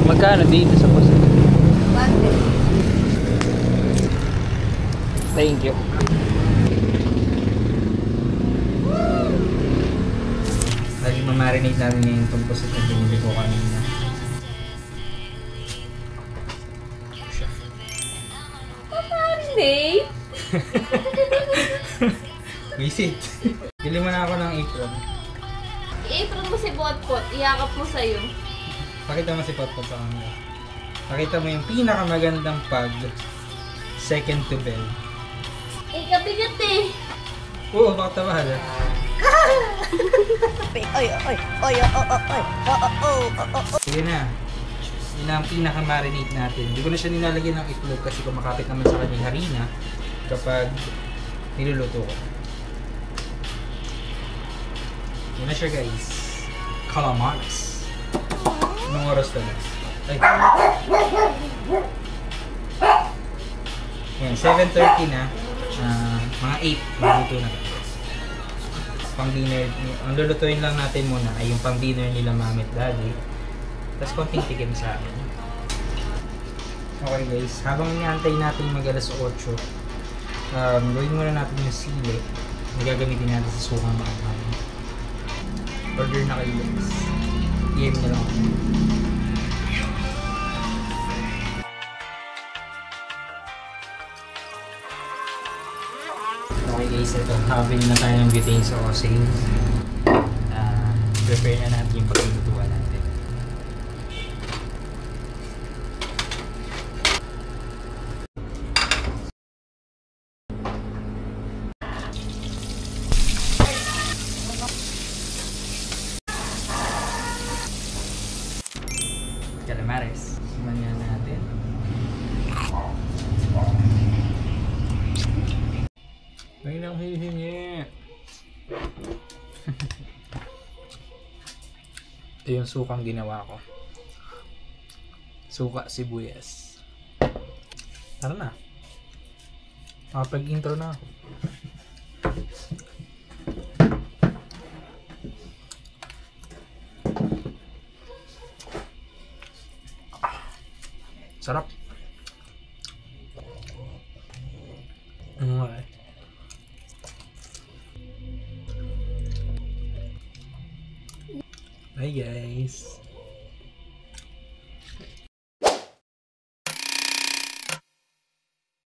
Magkano dito sa post? 150. Thank you. Lagi mamarinate namin ngayon itong pusit na binili ko kanina. Marinate? Visit! Bili mo na ako ng apron. I-apron mo si Potpot, iyakap mo sa'yo. Pakita mo si Potpot sa kanila. Pakita mo yung pinakamagandang pag second to bell. Eh, kabigat eh. Oo, bakit bahala? Sige na. Yun na ang pinaka-marinate natin. Hindi ko na siya nilalagyan ng itlog kasi kumakapit naman sa kanyang harina kapag niluluto ko. Yun na siya guys. Calamares. Anong oras na ba? Ay. Yan, 7:30 na. Mga 8, maluto na. Pang dinner, ang lulutuin lang natin muna ay yung pang dinner nila mami at daddy. Tapos konting tikim sa akin. Okay guys, habang inaantay natin mag alas 8, gawin muna natin yung sili na gagamitin natin sa sukang maanghang. Order na kayo guys. PM na lang ako. Okay guys, ito. Having na tayo ng butane sa osing. Prepare na natin yung paglulutuan natin. Calamares. Simanyan natin. May nang hihingi. Ito yung sukang ginawa ko. Suka sibuyas. Tara na. Makapag-intro na. Sarap. Okay. Hi guys.